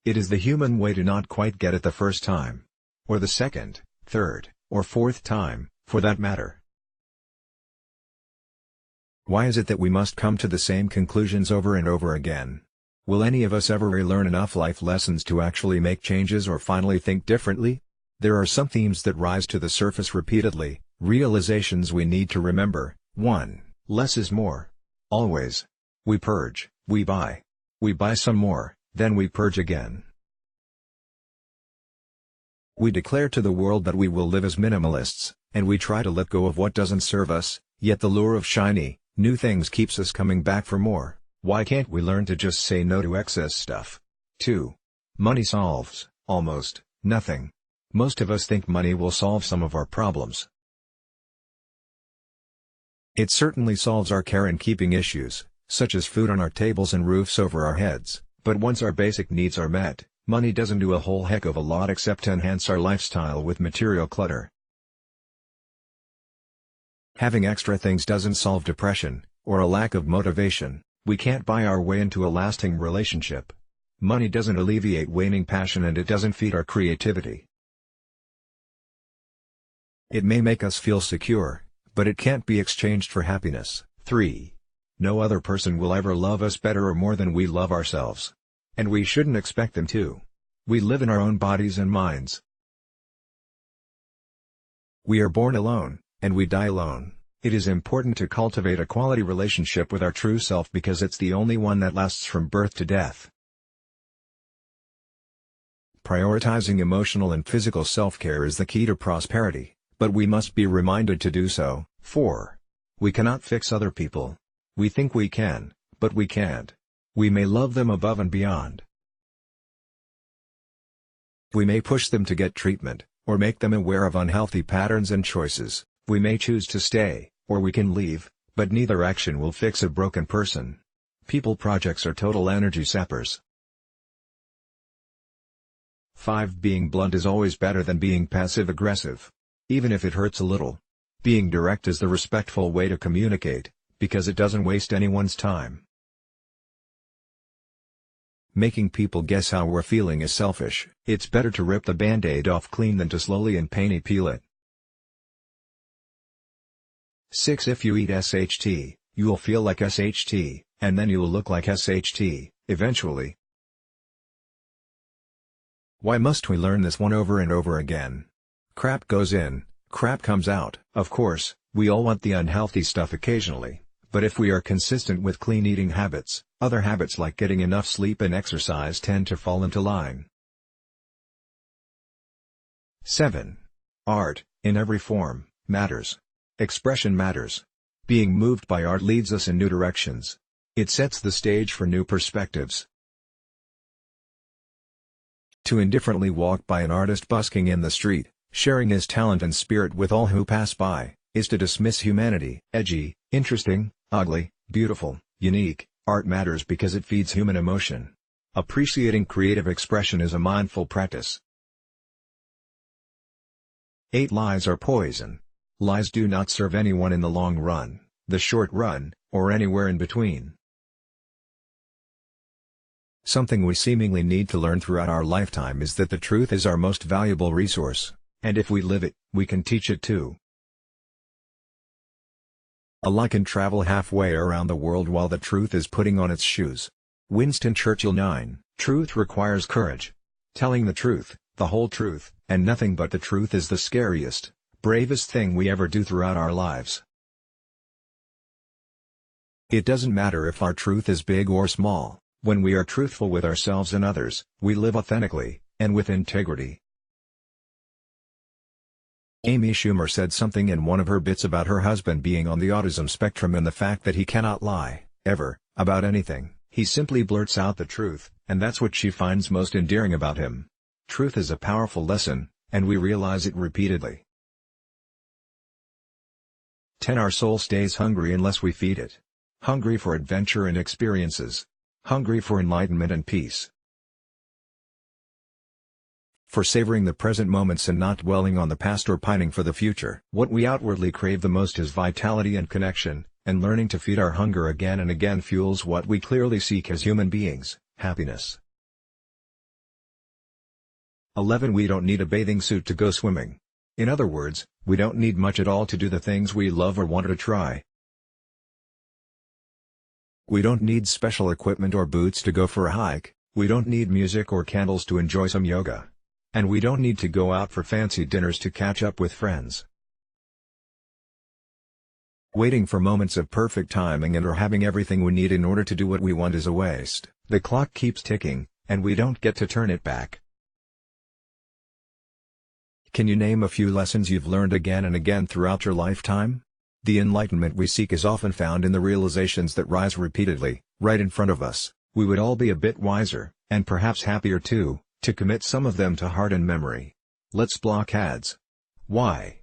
It is the human way to not quite get it the first time. Or the second, third, or fourth time, for that matter. Why is it that we must come to the same conclusions over and over again? Will any of us ever relearn enough life lessons to actually make changes or finally think differently? There are some themes that rise to the surface repeatedly, realizations we need to remember. 1. Less is more. Always. We purge, we buy. We buy some more, then we purge again. We declare to the world that we will live as minimalists, and we try to let go of what doesn't serve us, yet the lure of shiny, new things keeps us coming back for more. Why can't we learn to just say no to excess stuff? 2. Money solves, almost, nothing. Most of us think money will solve some of our problems. It certainly solves our care and keeping issues, such as food on our tables and roofs over our heads, but once our basic needs are met, money doesn't do a whole heck of a lot except enhance our lifestyle with material clutter. Having extra things doesn't solve depression, or a lack of motivation. We can't buy our way into a lasting relationship. Money doesn't alleviate waning passion and it doesn't feed our creativity. It may make us feel secure, but it can't be exchanged for happiness. 3. No other person will ever love us better or more than we love ourselves. And we shouldn't expect them to. We live in our own bodies and minds. We are born alone, and we die alone. It is important to cultivate a quality relationship with our true self because it's the only one that lasts from birth to death. Prioritizing emotional and physical self-care is the key to prosperity, but we must be reminded to do so. 4. We cannot fix other people. We think we can, but we can't. We may love them above and beyond. We may push them to get treatment, or make them aware of unhealthy patterns and choices. We may choose to stay, or we can leave, but neither action will fix a broken person. People projects are total energy sappers. 5. Being blunt is always better than being passive-aggressive. Even if it hurts a little. Being direct is the respectful way to communicate, because it doesn't waste anyone's time. Making people guess how we're feeling is selfish. It's better to rip the band-aid off clean than to slowly and painfully peel it. 6. If you eat SHT, you will feel like SHT, and then you will look like SHT, eventually. Why must we learn this one over and over again? Crap goes in, crap comes out. Of course, we all want the unhealthy stuff occasionally, but if we are consistent with clean eating habits, other habits like getting enough sleep and exercise tend to fall into line. 7. Art, in every form, matters. Expression matters. Being moved by art leads us in new directions. It sets the stage for new perspectives. To indifferently walk by an artist busking in the street, sharing his talent and spirit with all who pass by, is to dismiss humanity. Edgy, interesting, ugly, beautiful, unique, art matters because it feeds human emotion. Appreciating creative expression is a mindful practice. 8. Lies are poison. Lies do not serve anyone in the long run, the short run, or anywhere in between. Something we seemingly need to learn throughout our lifetime is that the truth is our most valuable resource, and if we live it, we can teach it too. A lie can travel halfway around the world while the truth is putting on its shoes. Winston Churchill. 9. Truth requires courage. Telling the truth, the whole truth, and nothing but the truth is the scariest, bravest thing we ever do throughout our lives. It doesn't matter if our truth is big or small, when we are truthful with ourselves and others, we live authentically, and with integrity. Amy Schumer said something in one of her bits about her husband being on the autism spectrum and the fact that he cannot lie, ever, about anything. He simply blurts out the truth, and that's what she finds most endearing about him. Truth is a powerful lesson, and we realize it repeatedly. 10. Our soul stays hungry unless we feed it. Hungry for adventure and experiences. Hungry for enlightenment and peace. For savoring the present moments and not dwelling on the past or pining for the future. What we outwardly crave the most is vitality and connection, and learning to feed our hunger again and again fuels what we clearly seek as human beings, happiness. 11. We don't need a bathing suit to go swimming. In other words, we don't need much at all to do the things we love or want to try. We don't need special equipment or boots to go for a hike, we don't need music or candles to enjoy some yoga. And we don't need to go out for fancy dinners to catch up with friends. Waiting for moments of perfect timing and or having everything we need in order to do what we want is a waste. The clock keeps ticking, and we don't get to turn it back. Can you name a few lessons you've learned again and again throughout your lifetime? The enlightenment we seek is often found in the realizations that rise repeatedly, right in front of us. We would all be a bit wiser, and perhaps happier too, to commit some of them to heart and memory. Let's block ads. Why?